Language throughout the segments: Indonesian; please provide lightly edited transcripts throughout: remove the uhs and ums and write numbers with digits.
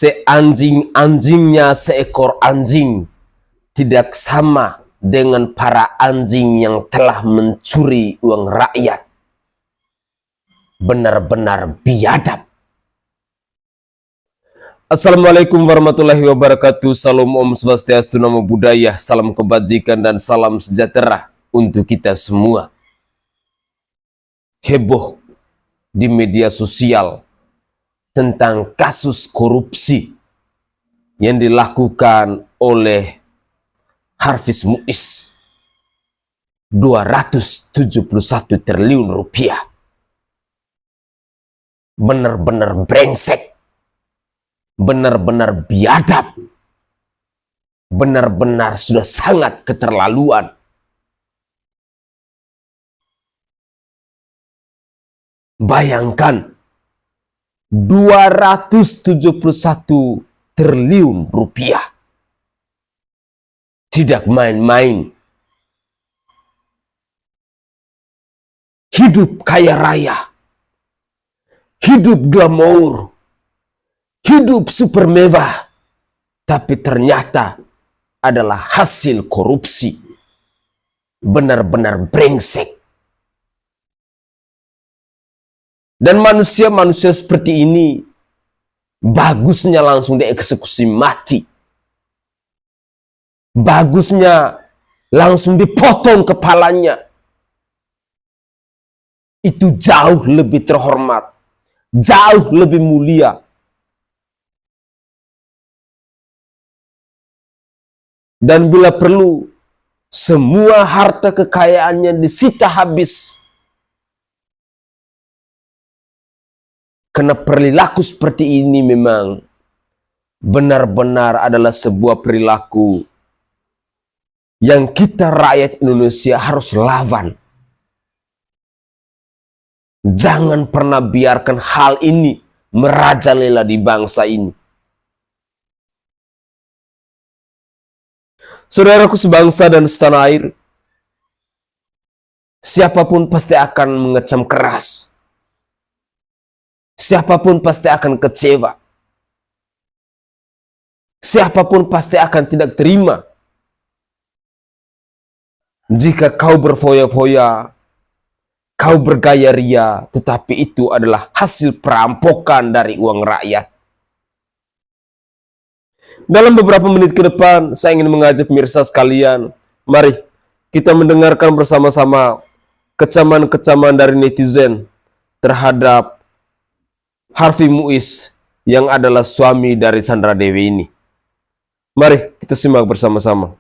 seanjing-anjingnya seekor anjing tidak sama dengan para anjing yang telah mencuri uang rakyat. Benar-benar biadab. Assalamualaikum warahmatullahi wabarakatuh. Salam Om Swastiastu, Namo Buddhaya, salam kebajikan dan salam sejahtera untuk kita semua. Heboh di media sosial tentang kasus korupsi yang dilakukan oleh Harvey Muiz, 271 triliun rupiah. Benar-benar brengsek, benar-benar biadab, benar-benar sudah sangat keterlaluan. Bayangkan 271 triliun rupiah. Tidak main-main. Hidup kaya raya. Hidup glamour. Hidup super mewah. Tapi ternyata adalah hasil korupsi. Benar-benar brengsek. Dan manusia-manusia seperti ini bagusnya langsung dieksekusi mati. Bagusnya langsung dipotong kepalanya. Itu jauh lebih terhormat, jauh lebih mulia. Dan bila perlu, semua harta kekayaannya disita habis. Karena perilaku seperti ini memang benar-benar adalah sebuah perilaku yang kita rakyat Indonesia harus lawan. Jangan pernah biarkan hal ini merajalela di bangsa ini. Saudaraku sebangsa dan setanah air, siapapun pasti akan mengecam keras. Siapapun pasti akan kecewa. Siapapun pasti akan tidak terima jika kau berfoya-foya, kau bergaya ria, tetapi itu adalah hasil perampokan dari uang rakyat. Dalam beberapa menit ke depan, saya ingin mengajak pemirsa sekalian, mari kita mendengarkan bersama-sama kecaman-kecaman dari netizen terhadap Harvey Muiz yang adalah suami dari Sandra Dewi ini. Mari kita simak bersama-sama.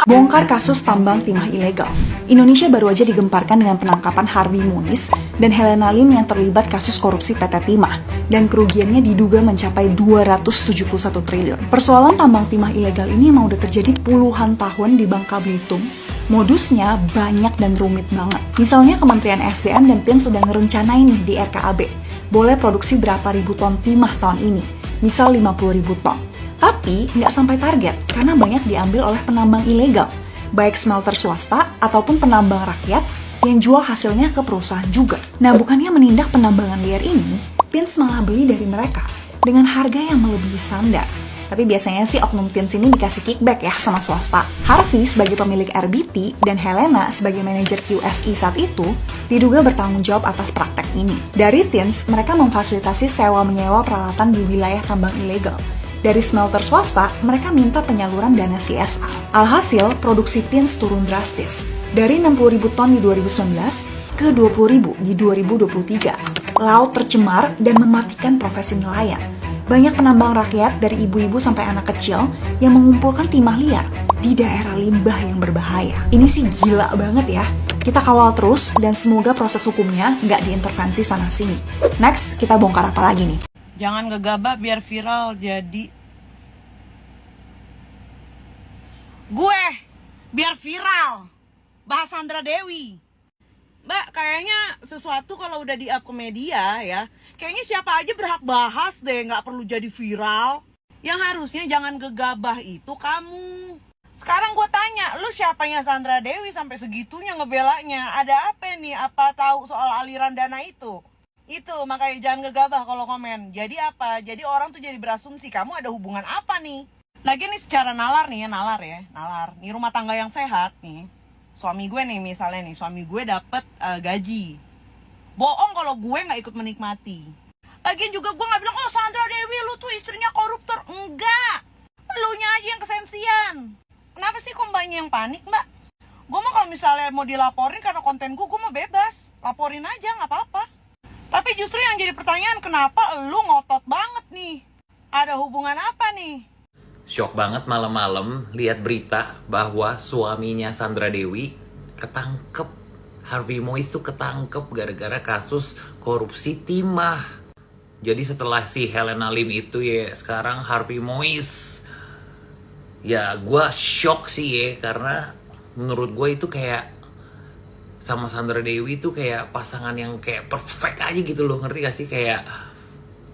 Bongkar kasus tambang timah ilegal. Indonesia baru aja digemparkan dengan penangkapan Harvey Muiz dan Helena Lim yang terlibat kasus korupsi PT Timah dan kerugiannya diduga mencapai 271 triliun. Persoalan tambang timah ilegal ini emang udah terjadi puluhan tahun di Bangka Belitung. Modusnya banyak dan rumit banget. Misalnya Kementerian SDM dan PIN sudah ngerencanain nih di RKAB boleh produksi berapa ribu ton timah tahun ini, misal 50 ribu ton. Tapi nggak sampai target karena banyak diambil oleh penambang ilegal, baik smelter swasta ataupun penambang rakyat yang jual hasilnya ke perusahaan juga. Nah, bukannya menindak penambangan liar ini, PINS malah beli dari mereka dengan harga yang melebihi standar. Tapi biasanya sih oknum PINS ini dikasih kickback ya sama swasta. Harvey sebagai pemilik RBT dan Helena sebagai manajer QSI saat itu diduga bertanggung jawab atas praktek ini. Dari PINS, mereka memfasilitasi sewa-menyewa peralatan di wilayah tambang ilegal. Dari smelter swasta, mereka minta penyaluran dana CSR. Alhasil, produksi PINS turun drastis. Dari 60.000 ton di 2019 ke 20.000 di 2023. Laut tercemar dan mematikan profesi nelayan. Banyak penambang rakyat dari ibu-ibu sampai anak kecil yang mengumpulkan timah liar di daerah limbah yang berbahaya. Ini sih gila banget ya. Kita kawal terus dan semoga proses hukumnya nggak diintervensi sana-sini. Next, kita bongkar apa lagi nih? Jangan gegabah biar viral jadi. Gue biar viral. Bahas Sandra Dewi. Mbak, kayaknya sesuatu kalau udah di-up ke media ya, kayaknya siapa aja berhak bahas deh, nggak perlu jadi viral. Yang harusnya jangan gegabah itu kamu. Sekarang gue tanya, lu siapanya Sandra Dewi sampai segitunya ngebelanya? Ada apa nih? Apa tahu soal aliran dana itu? Itu makanya jangan gegabah kalau komen. Jadi apa? Jadi orang tuh jadi berasumsi kamu ada hubungan apa nih. Lagi nih secara nalar nih ya, nalar. Nih rumah tangga yang sehat nih. Suami gue nih misalnya nih, suami gue dapet gaji. Bohong kalau gue nggak ikut menikmati. Lagian juga gue nggak bilang, oh Sandra Dewi lu tuh istrinya koruptor. Enggak. Elunya aja yang kesensian. Kenapa sih kok mbaknya yang panik mbak? Gue mah kalau misalnya mau dilaporin karena konten gue mah bebas. Laporin aja nggak apa-apa. Tapi justru yang jadi pertanyaan, kenapa lu ngotot banget nih? Ada hubungan apa nih? Shock banget malam-malam lihat berita bahwa suaminya Sandra Dewi ketangkep. Harvey Mois tuh ketangkep gara-gara kasus korupsi timah. Jadi setelah si Helena Lim itu ya, sekarang Harvey Mois. Ya gue shock sih ya, karena menurut gue itu kayak sama Sandra Dewi itu kayak pasangan yang kayak perfect aja gitu loh, ngerti gak sih? Kayak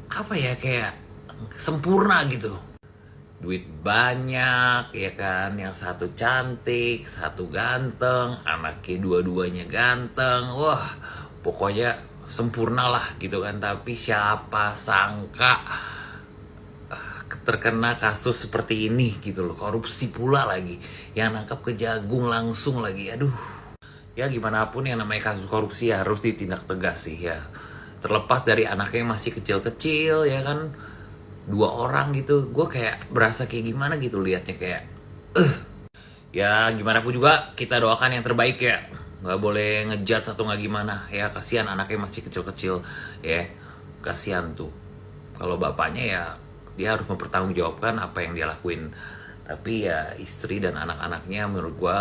apa ya, kayak sempurna gitu. Duit banyak ya kan, yang satu cantik, satu ganteng, anaknya dua-duanya ganteng. Wah pokoknya sempurna lah gitu kan. Tapi siapa sangka terkena kasus seperti ini gitu loh, korupsi pula lagi, yang nangkap Kejagung langsung lagi. Aduh, ya gimana pun yang namanya kasus korupsi ya harus ditindak tegas sih ya. Terlepas dari anaknya yang masih kecil-kecil ya kan, 2 orang gitu, gue kayak berasa kayak gimana gitu liatnya, kayak ya gimana pun juga kita doakan yang terbaik ya, nggak boleh ngejudge atau nggak gimana ya. Kasihan anaknya masih kecil-kecil ya, kasihan tuh. Kalau bapaknya ya dia harus mempertanggungjawabkan apa yang dia lakuin. Tapi ya istri dan anak-anaknya menurut gue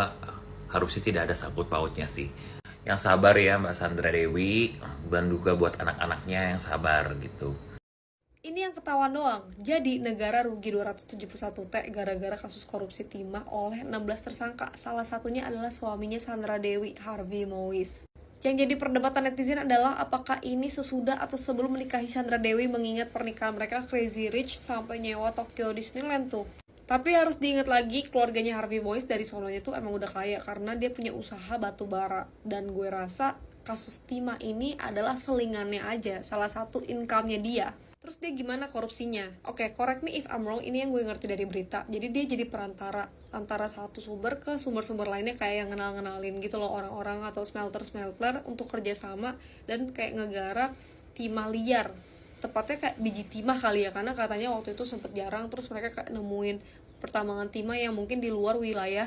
harusnya tidak ada sangkut pautnya sih. Yang sabar ya Mbak Sandra Dewi, dan juga buat anak-anaknya yang sabar gitu. Ini yang ketahuan doang. Jadi negara rugi 271 T gara-gara kasus korupsi timah oleh 16 tersangka. Salah satunya adalah suaminya Sandra Dewi, Harvey Mois. Yang jadi perdebatan netizen adalah apakah ini sesudah atau sebelum menikahi Sandra Dewi, mengingat pernikahan mereka crazy rich sampai nyewa Tokyo Disneyland tuh. Tapi harus diingat lagi, keluarganya Harvey Mois dari sononya tuh emang udah kaya karena dia punya usaha batu bara. Dan gue rasa kasus timah ini adalah selingannya aja, salah satu income-nya dia. Terus dia gimana korupsinya? Oke, correct me if I'm wrong, ini yang gue ngerti dari berita. Jadi dia jadi perantara antara satu sumber ke sumber-sumber lainnya, kayak yang ngenalin gitu loh orang-orang atau smelter-smelter untuk kerjasama dan kayak ngegarap timah liar. Tepatnya kayak biji timah kali ya, karena katanya waktu itu sempet jarang, terus mereka kayak nemuin pertambangan timah yang mungkin di luar wilayah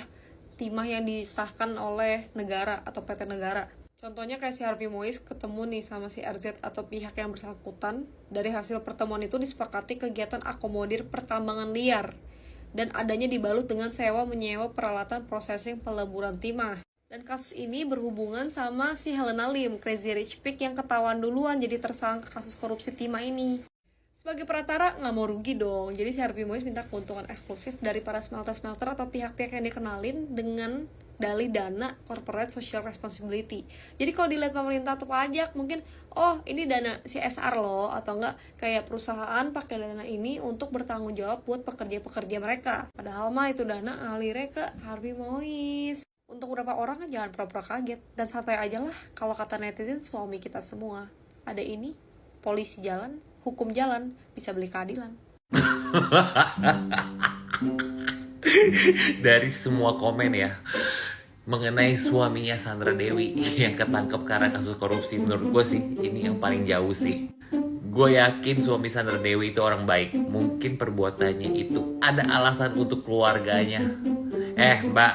timah yang disahkan oleh negara atau PT negara. Contohnya kayak si Harvey Mois ketemu nih sama si RZ atau pihak yang bersangkutan. Dari hasil pertemuan itu disepakati kegiatan akomodir pertambangan liar dan adanya dibalut dengan sewa menyewa peralatan processing peleburan timah. Dan kasus ini berhubungan sama si Helena Lim, Crazy Rich Pig yang ketahuan duluan jadi tersangka kasus korupsi timah ini. Sebagai perantara nggak mau rugi dong, jadi si Harvey Mois minta keuntungan eksklusif dari para smelter-smelter atau pihak-pihak yang dikenalin dengan dalih dana corporate social responsibility. Jadi kalau dilihat pemerintah atau pajak mungkin, oh ini dana CSR loh, atau enggak kayak perusahaan pakai dana ini untuk bertanggung jawab buat pekerja-pekerja mereka. Padahal mah itu dana ngalirnya ke Harvey Mois. Untuk beberapa orang kan jangan pura-pura kaget dan santai aja lah. Kalau kata netizen, suami kita semua. Ada ini, polisi jalan, hukum jalan, bisa beli keadilan. Dari semua komen ya mengenai suaminya Sandra Dewi yang ketangkep karena kasus korupsi, menurut gue sih ini yang paling jauh sih. Gue yakin suami Sandra Dewi itu orang baik. Mungkin perbuatannya itu ada alasan untuk keluarganya. Mbak,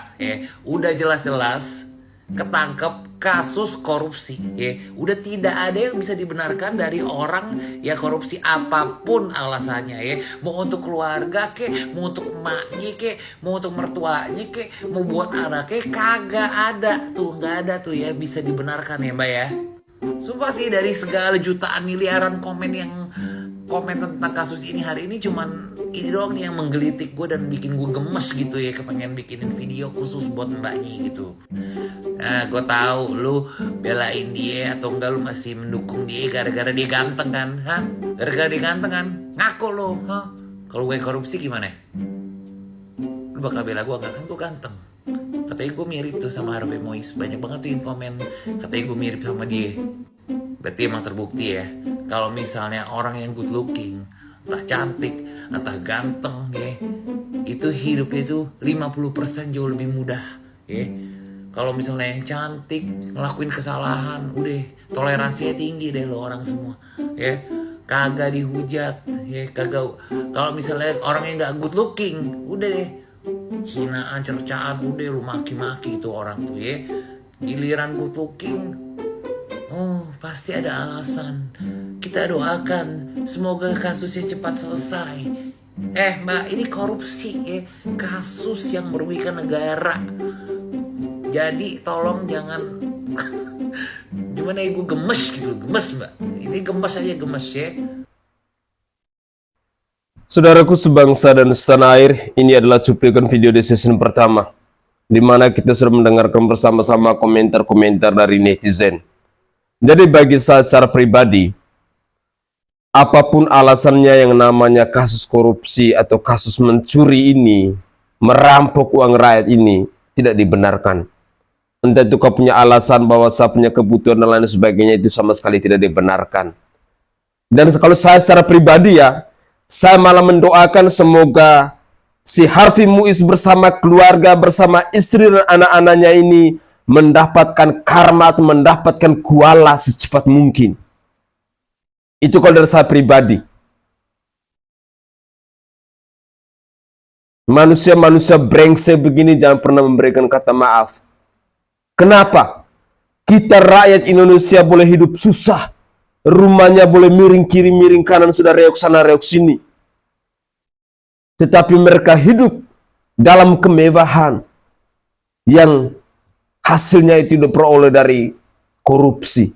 udah jelas-jelas ketangkep kasus korupsi, udah tidak ada yang bisa dibenarkan dari orang yang korupsi apapun alasannya, mau untuk keluarga mau untuk emaknya mau untuk mertuanya mau buat anaknya, kagak ada tuh, nggak ada tuh ya bisa dibenarkan ya Mbak ya. Sumpah sih, dari segala jutaan miliaran komen yang komen tentang kasus ini hari ini, cuman ini doang nih yang menggelitik gue dan bikin gue gemes gitu ya, kepengen bikinin video khusus buat mbaknya gitu. Nah, gue tahu lu belain dia atau enggak, lu masih mendukung dia gara-gara dia ganteng kan? Gara-gara dia ganteng kan? Ngaku lu, Kalau gue korupsi gimana? Lu bakal bela gue enggak kan gue ganteng? Katanya gue mirip tuh sama Harvey Mois, banyak banget tuh yang komen katanya gue mirip sama dia. Berarti emang terbukti ya, kalau misalnya orang yang good looking, entah cantik, entah ganteng ya, itu hidupnya itu 50% jauh lebih mudah ya. Kalau misalnya yang cantik ngelakuin kesalahan, udah toleransinya tinggi deh lo orang semua ya. Kagak dihujat ya, kagak. Kalau misalnya orang yang nggak good looking, udah deh hinaan, cercaan, udah lu maki-maki itu orang tuh ya. Giliran good looking, oh pasti ada alasan. Kita doakan semoga kasusnya cepat selesai. Mbak, ini korupsi ya, kasus yang merugikan negara. Jadi tolong jangan gimana ya, gue gemes gitu, gemes mbak. Ini gemes aja, gemes ya. Saudaraku sebangsa dan setanah air, ini adalah cuplikan video di season pertama, di mana kita sudah mendengarkan bersama-sama komentar-komentar dari netizen. Jadi bagi saya secara pribadi, apapun alasannya yang namanya kasus korupsi atau kasus mencuri ini, merampok uang rakyat ini, tidak dibenarkan. Entah itu kau punya alasan bahwa saya punya kebutuhan dan lain sebagainya, itu sama sekali tidak dibenarkan. Dan kalau saya secara pribadi ya, saya malah mendoakan semoga si Harvey Muiz bersama keluarga, bersama istri dan anak-anaknya ini mendapatkan karma atau mendapatkan kuala secepat mungkin. Itu kalau dari saya pribadi. Manusia-manusia brengsek begini jangan pernah memberikan kata maaf. Kenapa? Kita rakyat Indonesia boleh hidup susah. Rumahnya boleh miring kiri, miring kanan, sudah reok sana, reok sini. Tetapi mereka hidup dalam kemewahan yang hasilnya itu diperoleh dari korupsi.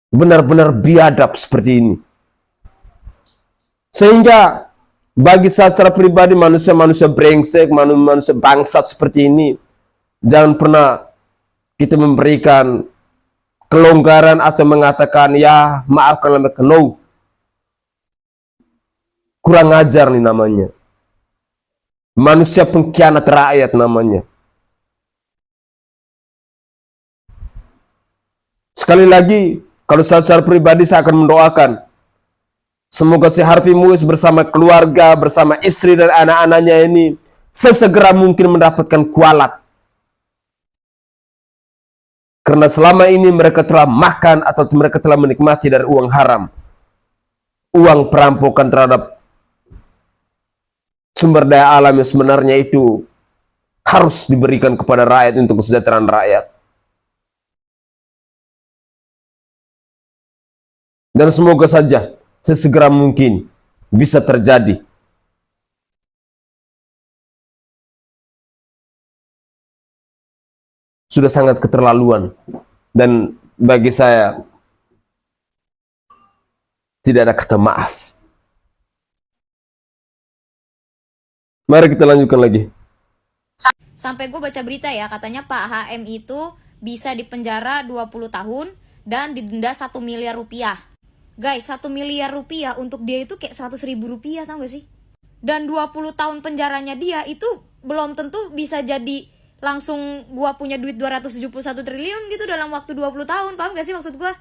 Benar-benar biadab seperti ini. Sehingga bagi saya secara pribadi, manusia-manusia brengsek, manusia bangsat seperti ini, jangan pernah kita memberikan kelonggaran atau mengatakan, ya maafkan mereka. No. Kurang ajar nih namanya. Manusia pengkhianat rakyat namanya. Sekali lagi, kalau saya secara pribadi saya akan mendoakan semoga si Harvey Muiz bersama keluarga, bersama istri dan anak-anaknya ini sesegera mungkin mendapatkan kualat. Karena selama ini mereka telah makan atau mereka telah menikmati dari uang haram. Uang perampokan terhadap sumber daya alam yang sebenarnya itu harus diberikan kepada rakyat untuk kesejahteraan rakyat. Dan semoga saja sesegera mungkin bisa terjadi. Sudah sangat keterlaluan. Dan bagi saya tidak ada kata maaf. Mari kita lanjutkan lagi. Sampai gue baca berita ya, katanya Pak HM itu bisa dipenjara 20 tahun dan didenda 1 miliar rupiah. Guys, 1 miliar rupiah untuk dia itu kayak 100.000 rupiah, tau gak sih? Dan 20 tahun penjaranya dia itu belum tentu bisa jadi langsung gua punya duit 271 triliun gitu dalam waktu 20 tahun. Paham gak sih maksud gua?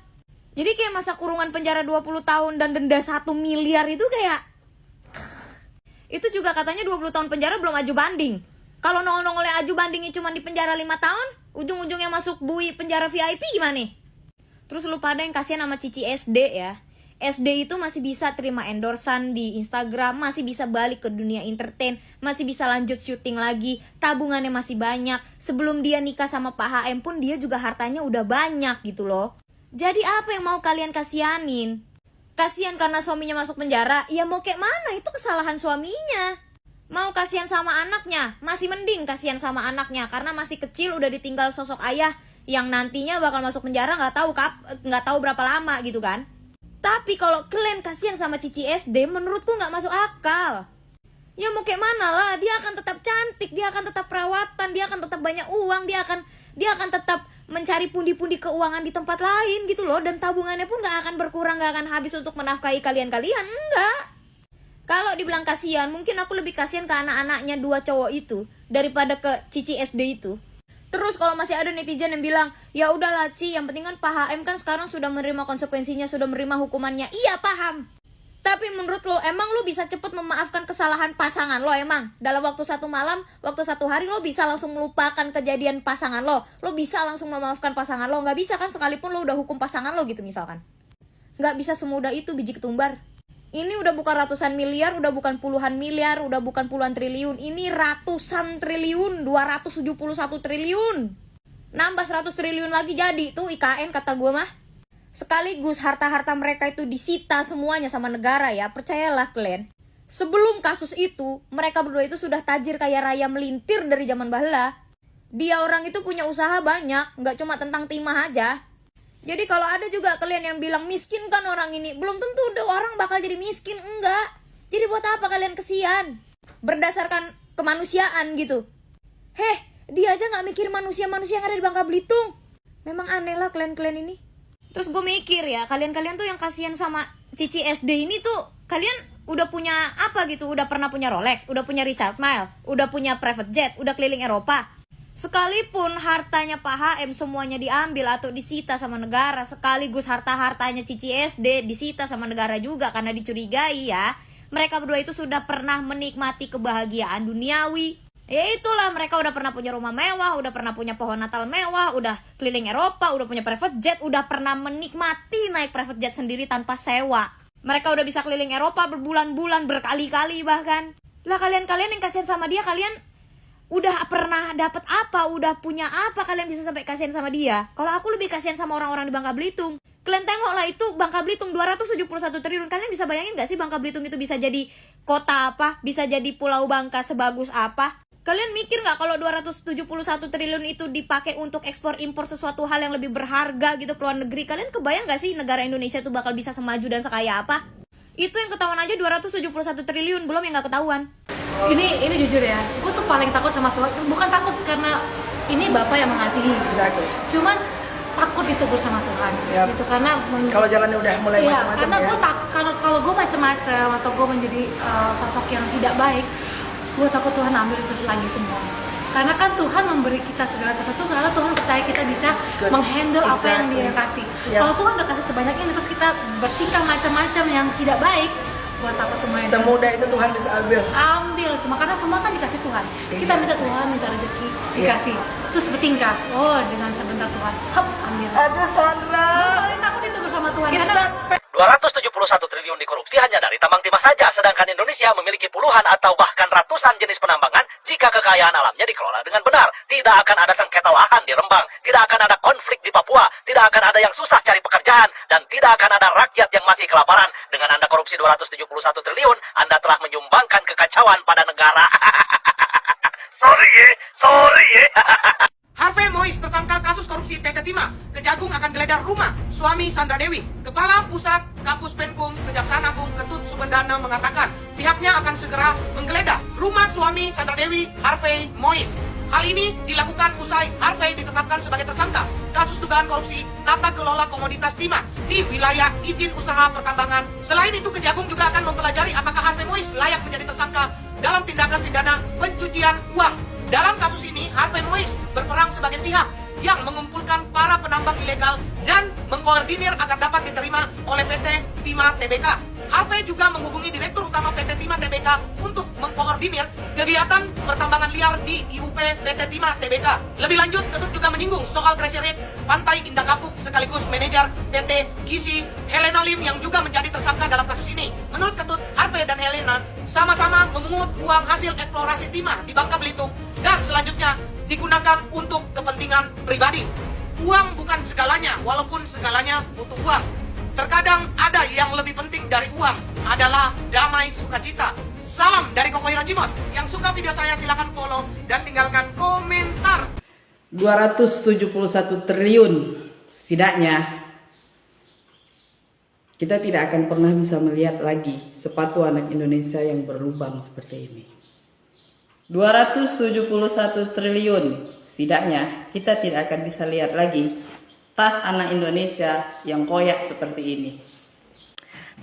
Jadi kayak masa kurungan penjara 20 tahun dan denda 1 miliar itu kayak itu juga katanya 20 tahun penjara belum aju banding. Kalau nongol-nongolnya aju bandingnya cuma di penjara 5 tahun, ujung-ujungnya masuk bui penjara VIP gimana nih? Terus lu pada yang kasihan sama Cici SD ya. SD itu masih bisa terima endorsan di Instagram, masih bisa balik ke dunia entertain, masih bisa lanjut syuting lagi, tabungannya masih banyak. Sebelum dia nikah sama Pak HM pun dia juga hartanya udah banyak gitu loh. Jadi apa yang mau kalian kasihanin? Kasihan karena suaminya masuk penjara, ya mau kayak mana, itu kesalahan suaminya. Mau kasihan sama anaknya, masih mending kasihan sama anaknya karena masih kecil udah ditinggal sosok ayah yang nantinya bakal masuk penjara nggak tahu berapa lama gitu kan. Tapi kalau kalian kasihan sama Cici SD, menurutku nggak masuk akal. Ya mau kayak mana lah, dia akan tetap cantik, dia akan tetap perawatan, dia akan tetap banyak uang, dia akan tetap mencari pundi-pundi keuangan di tempat lain gitu loh. Dan tabungannya pun nggak akan berkurang, nggak akan habis untuk menafkahi kalian-kalian, enggak. Kalau dibilang kasihan, mungkin aku lebih kasihan ke anak-anaknya 2 cowok itu daripada ke Cici SD itu. Terus kalau masih ada netizen yang bilang, ya udahlah Ci, yang penting kan Pak HM kan sekarang sudah menerima konsekuensinya, sudah menerima hukumannya. Iya paham. Tapi menurut lo, emang lo bisa cepet memaafkan kesalahan pasangan lo emang? Dalam waktu 1 malam, waktu 1 hari lo bisa langsung melupakan kejadian pasangan lo? Lo bisa langsung memaafkan pasangan lo? Nggak bisa kan, sekalipun lo udah hukum pasangan lo gitu misalkan. Nggak bisa semudah itu biji ketumbar. Ini udah bukan ratusan miliar, udah bukan puluhan miliar, udah bukan puluhan triliun. Ini ratusan triliun, 271 triliun. Nambah 100 triliun lagi jadi tuh IKN kata gue mah. Sekaligus harta-harta mereka itu disita semuanya sama negara ya. Percayalah kalian. Sebelum kasus itu, mereka berdua itu sudah tajir kaya raya melintir dari zaman bahla. Dia orang itu punya usaha banyak, nggak cuma tentang timah aja. Jadi kalau ada juga kalian yang bilang miskin kan orang ini, belum tentu udah orang bakal jadi miskin, enggak. Jadi buat apa kalian kesian? Berdasarkan kemanusiaan gitu. Dia aja gak mikir manusia-manusia yang ada di Bangka Belitung. Memang aneh lah kalian-kalian ini. Terus gue mikir ya, kalian-kalian tuh yang kasihan sama Cici SD ini tuh, kalian udah punya apa gitu? Udah pernah punya Rolex, udah punya Richard Mille, udah punya private jet, udah keliling Eropa. Sekalipun hartanya Pak HM semuanya diambil atau disita sama negara, sekaligus harta-hartanya Cici SD disita sama negara juga karena dicurigai ya, mereka berdua itu sudah pernah menikmati kebahagiaan duniawi. Ya itulah, mereka udah pernah punya rumah mewah, udah pernah punya pohon Natal mewah, udah keliling Eropa, udah punya private jet, udah pernah menikmati naik private jet sendiri tanpa sewa. Mereka udah bisa keliling Eropa berbulan-bulan, berkali-kali bahkan. Lah kalian-kalian yang kasihan sama dia, kalian udah pernah dapat apa, udah punya apa, kalian bisa sampai kasihan sama dia? Kalau aku lebih kasihan sama orang-orang di Bangka Belitung. Kalian tengoklah itu Bangka Belitung 271 triliun. Kalian bisa bayangin gak sih Bangka Belitung itu bisa jadi kota apa? Bisa jadi Pulau Bangka sebagus apa? Kalian mikir gak kalau 271 triliun itu dipakai untuk ekspor impor sesuatu hal yang lebih berharga gitu ke luar negeri? Kalian kebayang gak sih negara Indonesia itu bakal bisa semaju dan sekaya apa? Itu yang ketahuan aja 271 triliun, belum yang gak ketahuan. Ini jujur ya, gue tuh paling takut sama Tuhan. Bukan takut karena ini Bapak yang mengasihi, Exactly. cuman takut itu bersama Tuhan. Yap. Gitu karena Kalau jalannya udah mulai iya, macam-macam karena ya. gue kalau gue macam-macam atau gue menjadi sosok yang tidak baik, gue takut Tuhan ambil itu lagi semua. Karena kan Tuhan memberi kita segala sesuatu karena Tuhan percaya kita bisa good. menghandle apa yang Exactly. Dia kasih. Yeah. Kalau Tuhan udah kasih sebanyak ini terus kita bertingkah macam-macam yang tidak baik, gue takut semuanya. Semudah itu Tuhan bisa ambil. Semua karena semua kan dikasih Tuhan. Kita Iya. minta Tuhan, minta rezeki, Iya. dikasih. Terus bertingkah, oh dengan sebentar Tuhan, hop ambil. Aduh Sandra. Gue paling takut itu bersama Tuhan. It's Karena not fair. 271 triliun dikorupsi hanya dari tambang timah saja, sedangkan Indonesia memiliki puluhan atau bahkan ratusan jenis penambangan. Jika kekayaan alamnya dikelola dengan benar, tidak akan ada sengketa lahan di Rembang, tidak akan ada konflik di Papua, tidak akan ada yang susah cari pekerjaan, dan tidak akan ada rakyat yang masih kelaparan. Dengan Anda korupsi 271 triliun, Anda telah menyumbangkan kekacauan pada negara. Sorry ya. Harvey Mois tersangka kasus korupsi PT Timah. Kejagung akan geledah rumah suami Sandra Dewi. Kepala Pusat Kapus Penkum Kejaksaan Agung Ketut Subendana mengatakan pihaknya akan segera menggeledah rumah suami Sandra Dewi, Harvey Mois. Hal ini dilakukan usai Harvey ditetapkan sebagai tersangka kasus dugaan korupsi tata kelola komoditas timah di wilayah izin usaha pertambangan. Selain itu, Kejagung juga akan mempelajari apakah Harvey Mois layak menjadi tersangka dalam tindakan pidana pencucian uang. Dalam kasus ini, Harvey Mois berperan sebagai pihak yang mengumpulkan para penambang ilegal dan mengkoordinir agar dapat diterima oleh PT Timah Tbk. Harvey juga menghubungi Direktur Utama PT Timah Tbk untuk mengkoordinir kegiatan pertambangan liar di IUP PT Timah Tbk. Lebih lanjut, Ketut juga menyinggung soal crash rate Pantai Indah Kapuk sekaligus manajer PT Gizi Helena Lim yang juga menjadi tersangka dalam kasus ini. Menurut Ketut, Harvey dan Helena sama-sama memungut uang hasil eksplorasi timah di Bangka Belitung dan selanjutnya digunakan untuk kepentingan pribadi. Uang bukan segalanya, walaupun segalanya butuh uang. Terkadang ada yang lebih penting dari uang adalah damai sukacita. Salam dari Koko Hirojimot. Yang suka video saya silahkan follow dan tinggalkan komentar. 271 triliun setidaknya kita tidak akan pernah bisa melihat lagi sepatu anak Indonesia yang berlubang seperti ini. 271 triliun setidaknya kita tidak akan bisa lihat lagi tas anak Indonesia yang koyak seperti ini.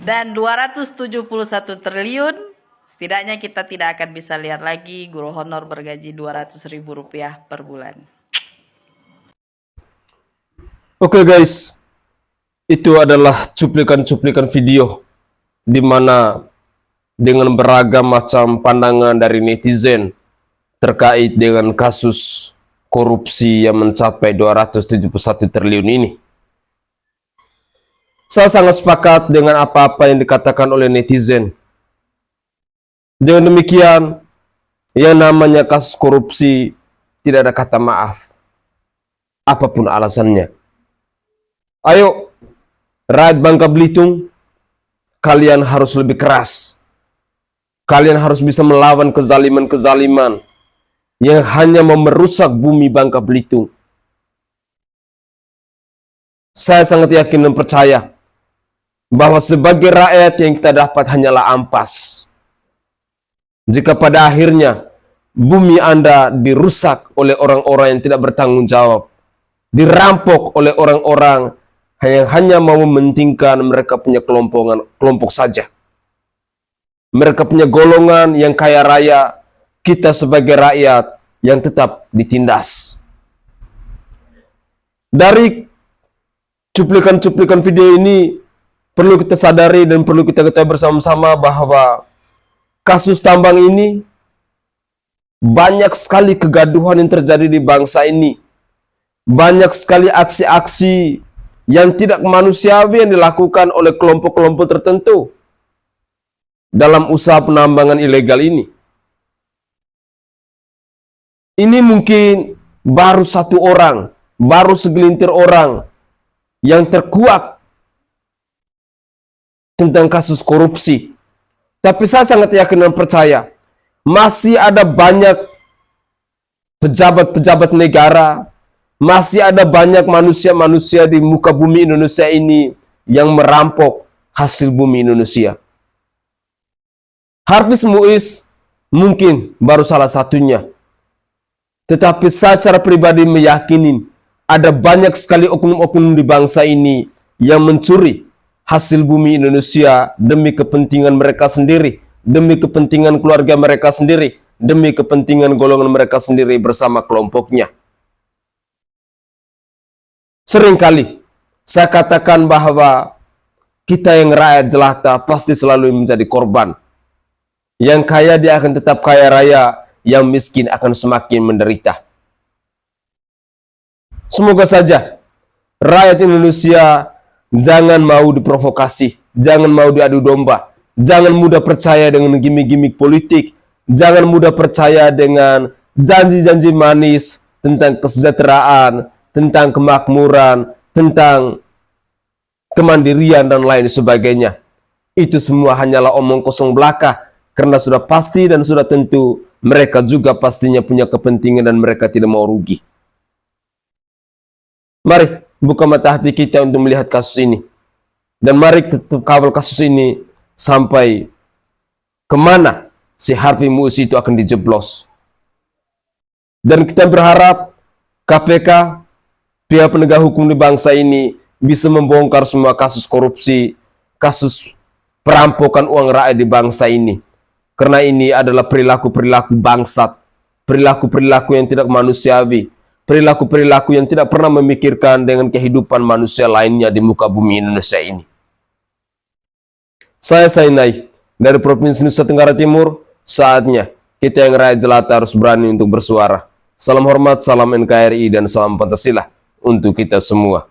Dan 271 triliun setidaknya kita tidak akan bisa lihat lagi guru honor bergaji Rp200.000 per bulan. Oke guys, itu adalah cuplikan-cuplikan video di mana dengan beragam macam pandangan dari netizen terkait dengan kasus korupsi yang mencapai 271 triliun ini. Saya sangat sepakat dengan apa-apa yang dikatakan oleh netizen. Dengan demikian, yang namanya kasus korupsi tidak ada kata maaf, apapun alasannya. Ayo, rakyat Bangka Belitung, kalian harus lebih keras. Kalian harus bisa melawan kezaliman-kezaliman yang hanya mau merusak bumi Bangka Belitung. Saya sangat yakin dan percaya bahwa sebagai rakyat yang kita dapat hanyalah ampas. Jika pada akhirnya bumi Anda dirusak oleh orang-orang yang tidak bertanggung jawab, dirampok oleh orang-orang yang hanya mau mementingkan mereka punya kelompok saja. Mereka punya golongan yang kaya raya, kita sebagai rakyat yang tetap ditindas. Dari cuplikan-cuplikan video ini, perlu kita sadari dan perlu kita ketahui bersama-sama bahwa kasus tambang ini banyak sekali kegaduhan yang terjadi di bangsa ini. Banyak sekali aksi-aksi yang tidak manusiawi yang dilakukan oleh kelompok-kelompok tertentu dalam usaha penambangan ilegal ini. Ini mungkin baru satu orang, baru segelintir orang yang terkuak tentang kasus korupsi. Tapi saya sangat yakin dan percaya, masih ada banyak pejabat-pejabat negara, masih ada banyak manusia-manusia di muka bumi Indonesia ini yang merampok hasil bumi Indonesia. Hafiz Muiz mungkin baru salah satunya. Tetapi saya secara pribadi meyakini ada banyak sekali oknum-oknum di bangsa ini yang mencuri hasil bumi Indonesia demi kepentingan mereka sendiri, demi kepentingan keluarga mereka sendiri, demi kepentingan golongan mereka sendiri bersama kelompoknya. Seringkali saya katakan bahwa kita yang rakyat jelata pasti selalu menjadi korban. Yang kaya dia akan tetap kaya raya, yang miskin akan semakin menderita. Semoga saja rakyat Indonesia jangan mau diprovokasi, jangan mau diadu domba, jangan mudah percaya dengan gimmick-gimmick politik, jangan mudah percaya dengan janji-janji manis tentang kesejahteraan, tentang kemakmuran, tentang kemandirian dan lain sebagainya. Itu semua hanyalah omong kosong belaka. Karena sudah pasti dan sudah tentu mereka juga pastinya punya kepentingan dan mereka tidak mau rugi. Mari buka mata hati kita untuk melihat kasus ini. Dan mari tetap kawal kasus ini sampai kemana si Harvey Muiz itu akan dijeblos. Dan kita berharap KPK, pihak penegak hukum di bangsa ini bisa membongkar semua kasus korupsi, kasus perampokan uang rakyat di bangsa ini. Karena ini adalah perilaku-perilaku bangsat, perilaku-perilaku yang tidak manusiawi, perilaku-perilaku yang tidak pernah memikirkan dengan kehidupan manusia lainnya di muka bumi Indonesia ini. Saya Sainai dari Provinsi Nusa Tenggara Timur, saatnya kita yang rakyat jelata harus berani untuk bersuara. Salam hormat, salam NKRI, dan salam Pancasila untuk kita semua.